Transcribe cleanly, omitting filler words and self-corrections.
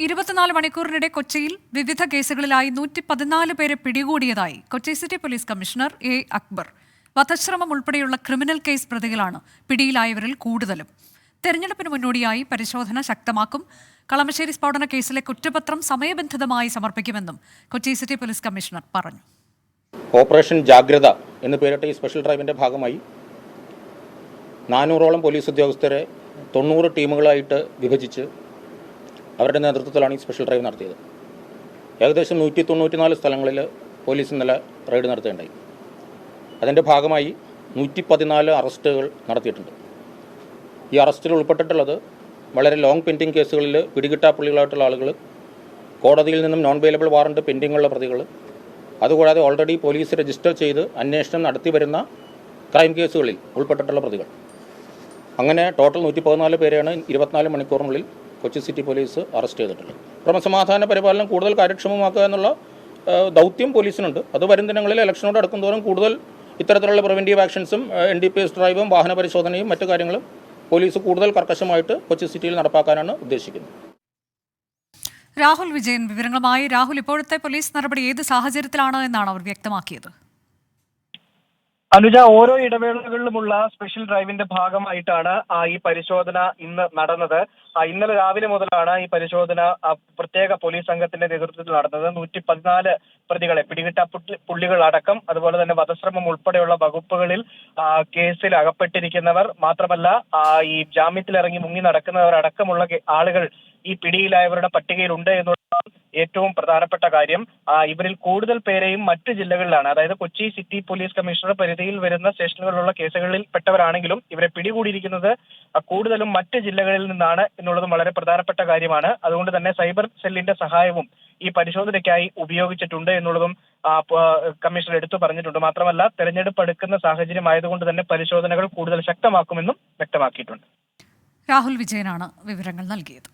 24 മണിക്കൂറിനിടെ കൊച്ചിയിൽ വിവിധ കേസുകളിലായി 114 പേരെ പിടികൂടിയതായി Kochi city police commissioner A Akbar. വധശ്രമം ഉൾപ്പെടെയുള്ള ക്രിമിനൽ കേസ് പ്രതികളാണ് പിടിയിലായവരിൽ കൂടുതലും. തെരഞ്ഞെടുപ്പിന് മുന്നോടിയായി പരിശോധന ശക്തമാക്കും. കളമശ്ശേരി സ്ഫോടന കേസിലെ കുറ്റപത്രം സമയബന്ധിതമായി സമർപ്പിക്കുമെന്നും കൊച്ചി സിറ്റി പോലീസ് കമ്മീഷണർ പറഞ്ഞു. ഓപ്പറേഷൻ ജാഗ്രത എന്ന് പേരിട്ട ഈ സ്പെഷ്യൽ ഡ്രൈവിൻ്റെ ഭാഗമായി 400ഓളം പോലീസ് ഉദ്യോഗസ്ഥരെ 90 ടീമുകളായിട്ട് വിഭജിച്ച് അവരുടെ നേതൃത്വത്തിലാണ് ഈ സ്പെഷ്യൽ ഡ്രൈവ് നടത്തിയത്. ഏകദേശം 194 സ്ഥലങ്ങളിൽ പോലീസ് ഇന്നലെ റെയ്ഡ് നടത്തുകയുണ്ടായി. അതിൻ്റെ ഭാഗമായി 114 അറസ്റ്റുകൾ നടത്തിയിട്ടുണ്ട്. ഈ അറസ്റ്റിൽ ഉൾപ്പെട്ടിട്ടുള്ളത് വളരെ ലോങ് പെൻഡിങ് കേസുകളിൽ പിടികിട്ടാപ്പുള്ളികളായിട്ടുള്ള ആളുകൾ, കോടതിയിൽ നിന്നും നോൺ ബെയിലബിൾ വാറണ്ട് പെൻഡിങ്ങുള്ള പ്രതികൾ, അതുകൂടാതെ ഓൾറെഡി പോലീസ് രജിസ്റ്റർ ചെയ്ത് അന്വേഷണം നടത്തി വരുന്ന ക്രൈം കേസുകളിൽ ഉൾപ്പെട്ടിട്ടുള്ള പ്രതികൾ. അങ്ങനെ ടോട്ടൽ 114 പേരെയാണ് 24 മണിക്കൂറിനുള്ളിൽ കൊച്ചി സിറ്റി പോലീസ് അറസ്റ്റ് ചെയ്തിട്ടുള്ളത്. ക്രമസമാധാന പരിപാലനം കൂടുതൽ കാര്യക്ഷമമാക്കുക എന്നുള്ള ദൗത്യം പോലീസിനുണ്ട്. അത് വരും ദിനങ്ങളിൽ ഇലക്ഷനോട് അടുക്കുന്തോറും കൂടുതൽ ഇത്തരത്തിലുള്ള പ്രിവെൻറ്റീവ് ആക്ഷൻസും NDPS ഡ്രൈവും വാഹന പരിശോധനയും മറ്റു കാര്യങ്ങളും പോലീസ് കൂടുതൽ കർക്കശമായിട്ട് കൊച്ചി സിറ്റിയിൽ നടപ്പാക്കാനാണ് ഉദ്ദേശിക്കുന്നത്. രാഹുൽ വിജയൻ വിവരങ്ങളുമായി. രാഹുൽ, ഇപ്പോഴത്തെ പോലീസ് നടപടി ഏത് സാഹചര്യത്തിലാണ് എന്നാണ് അവർ വ്യക്തമാക്കിയത്? അനുജ, ഓരോ ഇടവേളകളിലുമുള്ള സ്പെഷ്യൽ ഡ്രൈവിന്റെ ഭാഗമായിട്ടാണ് ഈ പരിശോധന ഇന്ന് നടന്നത്. ഇന്നലെ രാവിലെ മുതലാണ് ഈ പരിശോധന പ്രത്യേക പോലീസ് സംഘത്തിന്റെ നേതൃത്വത്തിൽ നടന്നത്. 114 പ്രതികളെ പുള്ളികളടക്കം, അതുപോലെ തന്നെ വധശ്രമം ഉൾപ്പെടെയുള്ള വകുപ്പുകളിൽ കേസിൽ അകപ്പെട്ടിരിക്കുന്നവർ മാത്രമല്ല ഈ ജാമ്യത്തിലിറങ്ങി മുങ്ങി നടക്കുന്നവർ അടക്കമുള്ള ആളുകൾ ഈ പിടിയിലായവരുടെ പട്ടികയിലുണ്ട് എന്നുള്ള ഏറ്റവും പ്രധാനപ്പെട്ട കാര്യം. ഇവരിൽ കൂടുതൽ പേരെയും മറ്റു ജില്ലകളിലാണ്, അതായത് കൊച്ചി സിറ്റി പോലീസ് കമ്മീഷണർ പരിധിയിൽ വരുന്ന സ്റ്റേഷനുകളിലുള്ള കേസുകളിൽ പെട്ടവരാണെങ്കിലും ഇവരെ പിടികൂടിയിരിക്കുന്നത് കൂടുതലും മറ്റ് ജില്ലകളിൽ നിന്നാണ് എന്നുള്ളതും വളരെ പ്രധാനപ്പെട്ട കാര്യമാണ്. അതുകൊണ്ട് തന്നെ സൈബർ സെല്ലിന്റെ സഹായവും ഈ പരിശോധനയ്ക്കായി ഉപയോഗിച്ചിട്ടുണ്ട് എന്നുള്ളതും കമ്മീഷണർ എടുത്തു പറഞ്ഞിട്ടുണ്ട്. മാത്രമല്ല, തെരഞ്ഞെടുപ്പ് അടുക്കുന്ന സാഹചര്യം ആയതുകൊണ്ട് തന്നെ പരിശോധനകൾ കൂടുതൽ ശക്തമാക്കുമെന്നും വ്യക്തമാക്കിയിട്ടുണ്ട്. രാഹുൽ വിജയനാണ് വിവരങ്ങൾ നൽകിയത്.